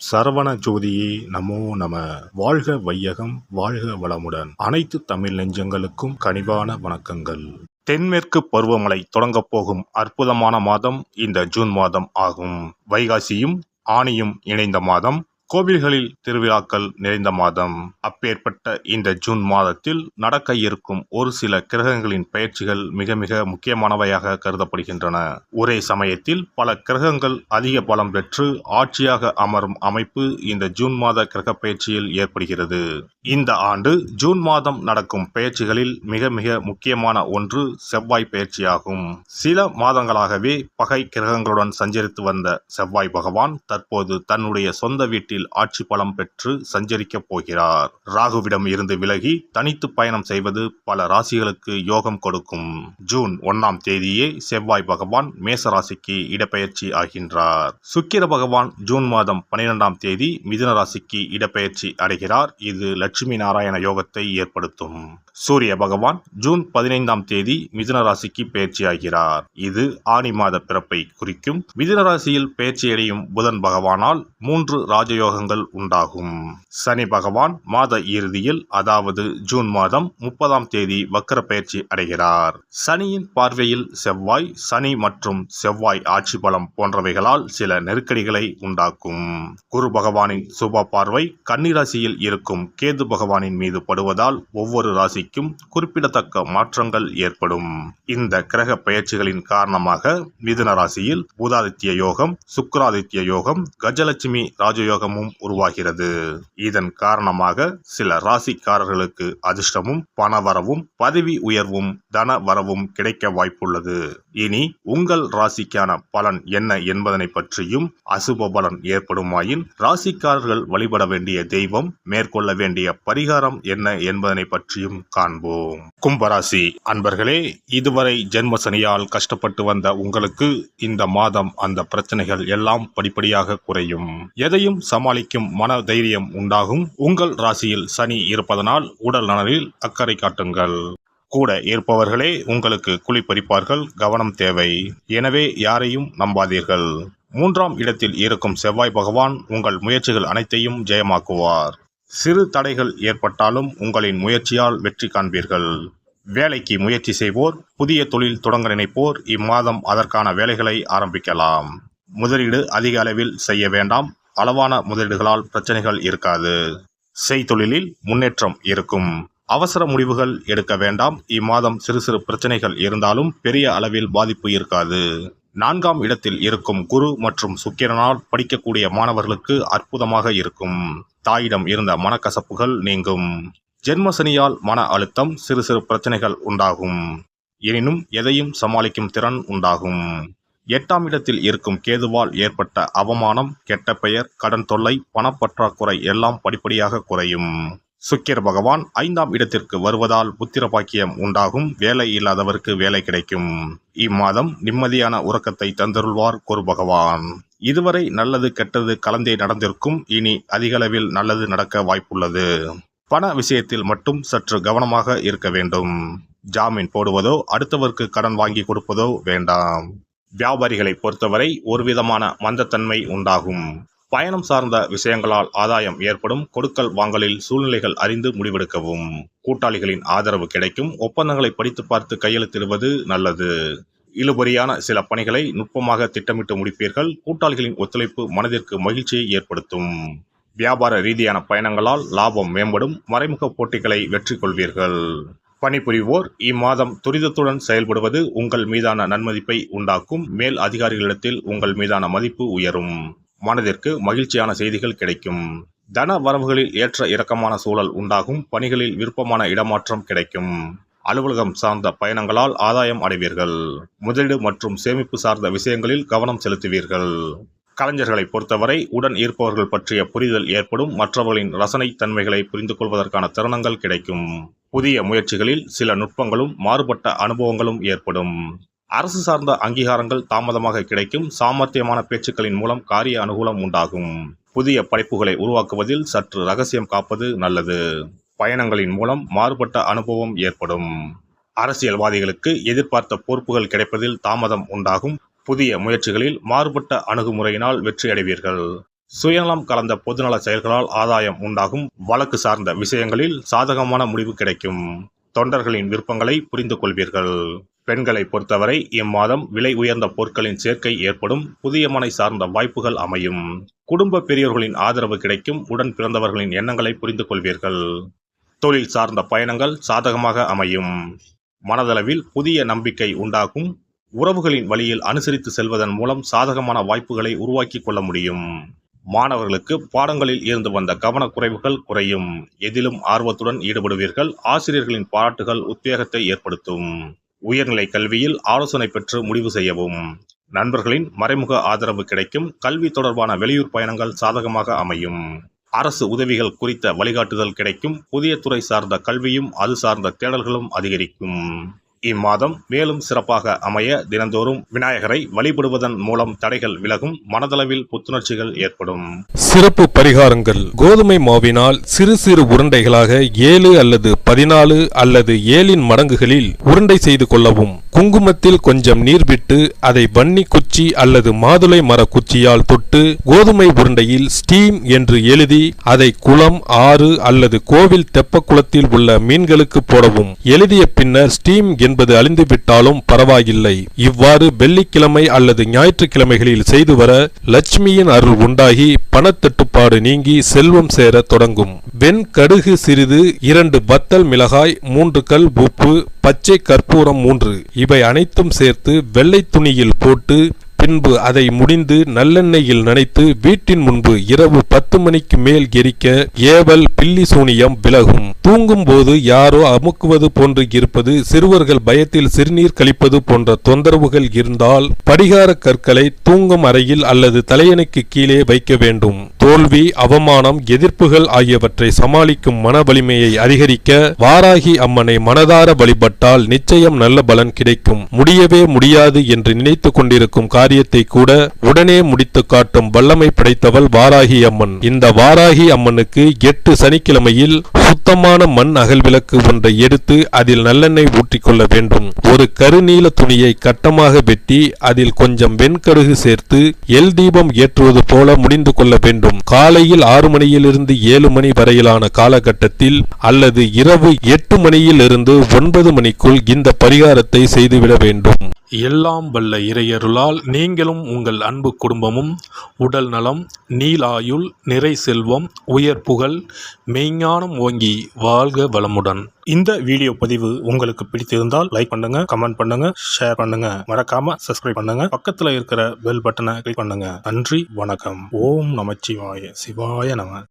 சரவண ஜோதியே நமோ நம. வாழ்க வையகம், வாழ்க வளமுடன். அனைத்து தமிழ் நெஞ்சங்களுக்கும் கனிவான வணக்கங்கள். தென்மேற்கு பருவமழை தொடங்கப் போகும் அற்புதமான மாதம் இந்த ஜூன் மாதம் ஆகும். வைகாசியும் ஆனியும் இணைந்த மாதம், கோவில்களில் திருவிழாக்கள் நிறைந்த மாதம். அப்பேற்பட்ட இந்த ஜூன் மாதத்தில் நடக்க இருக்கும் ஒரு சில கிரகங்களின் பெயர்ச்சிகள் மிக மிக முக்கியமானவையாக கருதப்படுகின்றன. ஒரே சமயத்தில் பல கிரகங்கள் அதிக பலம் பெற்று ஆட்சியாக அமரும் அமைப்பு இந்த ஜூன் மாத கிரக பெயர்ச்சியில் ஏற்படுகிறது. இந்த ஆண்டு ஜூன் மாதம் நடக்கும் பெயர்ச்சிகளில் மிக மிக முக்கியமான ஒன்று செவ்வாய் பெயர்ச்சியாகும். சில மாதங்களாகவே பகை கிரகங்களுடன் சஞ்சரித்து வந்த செவ்வாய் பகவான் தற்போது தன்னுடைய சொந்த வீட்டில் ஆட்சி பலம் பெற்று சஞ்சரிக்கப் போகிறார். ராகுவிடம் இருந்து விலகி தனித்து பயணம் செய்வது பல ராசிகளுக்கு யோகம் கொடுக்கும். ஜூன் 1ஆம் தேதியே செவ்வாய் பகவான் மேச ராசிக்கு இடப்பெயர்ச்சி ஆகின்றார். சுக்கிர பகவான் ஜூன் மாதம் 12ஆம் தேதி மிதுன ராசிக்கு இடப்பெயர்ச்சி அடைகிறார். இது லட்சுமி நாராயண யோகத்தை ஏற்படுத்தும். சூரிய பகவான் ஜூன் 15ஆம் தேதி மிதுன ராசிக்கு பெயர்ச்சியாகிறார். இது ஆனி மாத பிறப்பை குறிக்கும். மிதுன ராசியில் பெயர்ச்சியடையும் புதன் பகவானால் 3 ராஜயோகங்கள் உண்டாகும். சனி பகவான் மாத இறுதியில், அதாவது ஜூன் மாதம் 30ஆம் தேதி வக்கர பெயர்ச்சி அடைகிறார். சனியின் பார்வையில் செவ்வாய், சனி மற்றும் செவ்வாய் ஆட்சி பலம் போன்றவைகளால் சில நெருக்கடிகளை உண்டாக்கும். குரு பகவானின் சுப பார்வை கன்னி ராசியில் இருக்கும் கேது பகவானின் மீது படுவதால் ஒவ்வொரு ராசிக்கும் குறிப்பிடத்தக்க மாற்றங்கள் ஏற்படும். இந்த கிரக பெயர்ச்சிகளின் காரணமாக மிதுன ராசியில் புதாதித்ய யோகம், சுக்கிராதித்ய யோகம், கஜலட்சுமி ராஜயோகமும் உருவாகிறது. இதன் காரணமாக சில ராசிக்காரர்களுக்கு அதிர்ஷ்டமும் பணவரவும் பதவி உயர்வும் தன வரவும் கிடைக்க வாய்ப்புள்ளது. இனி உங்கள் ராசிக்கான பலன் என்ன என்பதனை பற்றியும், அசுப பலன் ஏற்படுமாயின் ராசிக்காரர்கள் வழிபட வேண்டிய தெய்வம், மேற்கொள்ள வேண்டிய பரிகாரம் என்ன என்பதனை பற்றியும் காண்போம். கும்பராசி அன்பர்களே, இதுவரை ஜென்ம சனியால் கஷ்டப்பட்டு வந்த உங்களுக்கு இந்த மாதம் அந்த பிரச்சனைகள் எல்லாம் படிப்படியாக குறையும். எதையும் சமாளிக்கும் மன தைரியம் உண்டாகும். உங்கள் ராசியில் சனி இருப்பதனால் உடல் நலனில் அக்கறை காட்டுங்கள். கூட இருப்பவர்களே உங்களுக்கு குழிப்பறிப்பார்கள், கவனம் தேவை. எனவே யாரையும் நம்பாதீர்கள். 3ஆம் இடத்தில் இருக்கும் செவ்வாய் பகவான் உங்கள் முயற்சிகள் அனைத்தையும் ஜெயமாக்குவார். சிறு தடைகள் ஏற்பட்டாலும் உங்களின் முயற்சியால் வெற்றி காண்பீர்கள். வேலைக்கு முயற்சி செய்வோர், புதிய தொழில் தொடங்க நினைப்போர் இம்மாதம் அதற்கான வேலைகளை ஆரம்பிக்கலாம். முதலீடு அதிக அளவில் செய்ய வேண்டாம். அளவான முதலீடுகளால் பிரச்சனைகள் இருக்காது. செய்தொழிலில் முன்னேற்றம் இருக்கும். அவசர முடிவுகள் எடுக்க வேண்டாம். இம்மாதம் சிறு சிறு பிரச்சனைகள் இருந்தாலும் பெரிய அளவில் பாதிப்பு இருக்காது. 4ஆம் இடத்தில் இருக்கும் குரு மற்றும் சுக்கிரனால் படிக்கக்கூடிய மாணவர்களுக்கு அற்புதமாக இருக்கும். தாயிடம் இருந்த மனக்கசப்புகள் நீங்கும். ஜென்மசனியால் மன அழுத்தம், சிறு சிறு பிரச்சனைகள் உண்டாகும். எனினும் எதையும் சமாளிக்கும் திறன் உண்டாகும். 8ஆம் இடத்தில் இருக்கும் கேதுவால் ஏற்பட்ட அவமானம், கெட்ட பெயர், கடன் தொல்லை, பணப்பற்றாக்குறை எல்லாம் படிப்படியாக குறையும். சுக்கிர பகவான் 5ஆம் இடத்திற்கு வருவதால் புத்திர பாக்கியம் உண்டாகும். வேலை இல்லாதவருக்கு வேலை கிடைக்கும். இம்மாதம் நிம்மதியான உறக்கத்தை தந்தருள்வார் குரு பகவான். இதுவரை நல்லது கெட்டது கலந்தே நடந்திருக்கும். இனி அதிகளவில் நல்லது நடக்க வாய்ப்புள்ளது. பண விஷயத்தில் மட்டும் சற்று கவனமாக இருக்க வேண்டும். ஜாமீன் போடுவதோ அடுத்தவருக்கு கடன் வாங்கி கொடுப்பதோ வேண்டாம். வியாபாரிகளை பொறுத்தவரை ஒருவிதமான மந்தத்தன்மை உண்டாகும். பயணம் சார்ந்த விஷயங்களால் ஆதாயம் ஏற்படும். கொடுக்கல் வாங்கலில் சூழ்நிலைகள் அறிந்து முடிவெடுக்கவும். கூட்டாளிகளின் ஆதரவு கிடைக்கும். ஒப்பந்தங்களை படித்து பார்த்து கையெழுத்திடுவது நல்லது. இழுபறியான சில பணிகளை நுட்பமாக திட்டமிட்டு முடிப்பீர்கள். கூட்டாளிகளின் ஒத்துழைப்பு மனதிற்கு மகிழ்ச்சியை ஏற்படுத்தும். வியாபார ரீதியான பயணங்களால் லாபம் மேம்படும். மறைமுக போட்டிகளை வெற்றி கொள்வீர்கள். பணிபுரிவோர் இம்மாதம் துரிதத்துடன் செயல்படுவது உங்கள் மீதான நன்மதிப்பை உண்டாக்கும். மேல் அதிகாரிகளிடத்தில் உங்கள் மீதான மதிப்பு உயரும். மனதிற்கு மகிழ்ச்சியான செய்திகள் கிடைக்கும். தன வரவுகளில் ஏற்ற இறக்கமான சூழல் உண்டாகும். பணிகளில் விருப்பமான இடமாற்றம் கிடைக்கும். அலுவலகம் சார்ந்த பயணங்களால் ஆதாயம் அடைவீர்கள். முதலீடு மற்றும் சேமிப்பு சார்ந்த விஷயங்களில் கவனம் செலுத்துவீர்கள். கலைஞர்களை பொறுத்தவரை உடன் இருப்பவர்கள் பற்றிய புரிதல் ஏற்படும். மற்றவர்களின் ரசனை தன்மைகளை புரிந்து கொள்வதற்கான தருணங்கள் கிடைக்கும். புதிய முயற்சிகளில் சில நுட்பங்களும் மாறுபட்ட அனுபவங்களும் ஏற்படும். அரசு சார்ந்த அங்கீகாரங்கள் தாமதமாக கிடைக்கும். சாமர்த்தியமான பேச்சுக்களின் மூலம் காரிய அனுகூலம் உண்டாகும். புதிய படைப்புகளை உருவாக்குவதில் சற்று ரகசியம் காப்பது நல்லது. பயணங்களின் மூலம் மாறுபட்ட அனுபவம் ஏற்படும். அரசியல்வாதிகளுக்கு எதிர்பார்த்த பொறுப்புகள் கிடைப்பதில் தாமதம் உண்டாகும். புதிய முயற்சிகளில் மாறுபட்ட அணுகுமுறையினால் வெற்றி அடைவீர்கள். சுயநலம் கலந்த பொதுநல செயல்களால் ஆதாயம் உண்டாகும். வழக்கு சார்ந்த விஷயங்களில் சாதகமான முடிவு கிடைக்கும். தொண்டர்களின் விருப்பங்களை புரிந்து கொள்வீர்கள். பெண்களை பொறுத்தவரை இம்மாதம் விலை உயர்ந்த பொருட்களின் சேர்க்கை ஏற்படும். புதிய மனை சார்ந்த வாய்ப்புகள் அமையும். குடும்ப பெரியோர்களின் ஆதரவு கிடைக்கும். உடன் பிறந்தவர்களின் எண்ணங்களை புரிந்து கொள்வீர்கள். தொழில் சார்ந்த பயணங்கள் சாதகமாக அமையும். மனதளவில் புதிய நம்பிக்கை உண்டாகும். உறவுகளின் வழியில் அனுசரித்து செல்வதன் மூலம் சாதகமான வாய்ப்புகளை உருவாக்கி கொள்ள முடியும். மாணவர்களுக்கு பாடங்களில் இருந்து வந்த கவனக்குறைவுகள் குறையும். எதிலும் ஆர்வத்துடன் ஈடுபடுவீர்கள். ஆசிரியர்களின் பாராட்டுகள் உத்வேகத்தை ஏற்படுத்தும். உயர்நிலை கல்வியில் ஆலோசனை பெற்று முடிவு செய்யவும். நண்பர்களின் மறைமுக ஆதரவு கிடைக்கும். கல்வி தொடர்பான வெளியூர் பயணங்கள் சாதகமாக அமையும். அரசு உதவிகள் குறித்த வழிகாட்டுதல் கிடைக்கும். புதிய துறை சார்ந்த கல்வியும் அது சார்ந்த தேடல்களும் அதிகரிக்கும். இம்மாதம் மேலும் சிறப்பாக அமைய தினந்தோறும் விநாயகரை வழிபடுவதன் மூலம் தடைகள் விலகும். மனதளவில் புத்துணர்ச்சிகள் ஏற்படும். சிறப்பு பரிகாரங்கள். கோதுமை மாவினால் சிறு சிறு உருண்டைகளாக 7 அல்லது 14 அல்லது 7 மடங்குகளில் உருண்டை செய்து கொள்ளவும். குங்குமத்தில் கொஞ்சம் நீர் விட்டு அதை வன்னி குச்சி அல்லது மாதுளை மர குச்சியால் தொட்டு கோதுமை உருண்டையில் ஸ்டீம் என்று எழுதி அதை குளம், ஆறு அல்லது கோவில் தெப்ப குளத்தில் உள்ள மீன்களுக்கு போடவும். எழுதிய பின்னர் ஸ்டீம் என்பது அழிந்துவிட்டாலும் பரவாயில்லை. இவ்வாறு வெள்ளிக்கிழமை அல்லது ஞாயிற்றுக்கிழமைகளில் செய்து வர லட்சுமியின் அருள் உண்டாகி பணத்தட்டுப்பாடு நீங்கி செல்வம் சேர தொடங்கும். வெண் கடுகு சிறிது, 2 வத்தல் மிளகாய், 3 கல் உப்பு, பச்சை கற்பூரம் 3 இவை அனைத்தும் சேர்த்து வெள்ளை துணியில் போட்டு பின்பு அதை முடிந்து நல்லெண்ணெயில் நனைத்து வீட்டின் முன்பு இரவு 10 மணிக்கு மேல் எரிக்க ஏவல், பில்லி சூனியம் விலகும். தூங்கும் போது யாரோ அமுக்குவது போன்று இருப்பது, சிறுவர்கள் பயத்தில் சிறுநீர் கழிப்பது போன்ற தொந்தரவுகள் இருந்தால் படிகார கற்களை தூங்கும் அறையில் அல்லது தலையணைக்கு கீழே வைக்க வேண்டும். தோல்வி, அவமானம், எதிர்ப்புகள் ஆகியவற்றை சமாளிக்கும் மன வலிமையை அதிகரிக்க வாராகி அம்மனை மனதார வழிபட்டால் நிச்சயம் நல்ல பலன் கிடைக்கும். முடியவே முடியாது என்று நினைத்து கொண்டிருக்கும் காரியத்தை கூட உடனே முடித்து காட்டும் வல்லமை படைத்தவள் வாராகி அம்மன். இந்த வாராகி அம்மனுக்கு 8 சனிக்கிழமையில் சுத்தமான மண் அகல் விளக்கு ஒன்றை எடுத்து அதில் நல்லெண்ணெய் ஊற்றிக்கொள்ள வேண்டும். ஒரு கருநீல துணியை கட்டமாக வெட்டி அதில் கொஞ்சம் வெண்கடுகு சேர்த்து எல் தீபம் ஏற்றுவது போல முடிந்து கொள்ள வேண்டும். காலையில் 6 மணியிலிருந்து 7 மணி வரையிலான காலகட்டத்தில் அல்லது இரவு 8 மணியிலிருந்து 9 மணிக்குள் இந்த பரிகாரத்தை செய்துவிட வேண்டும். எல்லாம் வல்ல இறையருளால் நீங்களும் உங்கள் அன்பு குடும்பமும் உடல் நலம், நீலாயுள், நிறை செல்வம், உயர் புகழ், மெய்ஞானம் ஓங்கி வாழ்க வளமுடன். இந்த வீடியோ பதிவு உங்களுக்கு பிடித்திருந்தால் லைக் பண்ணுங்க, கமெண்ட் பண்ணுங்க, ஷேர் பண்ணுங்க, மறக்காம சப்ஸ்கிரைப் பண்ணுங்க. பக்கத்துல இருக்கிற பெல் பட்டனை கிளிக் பண்ணுங்க. நன்றி, வணக்கம். ஓம் நமச்சிவாய. சிவாய நம.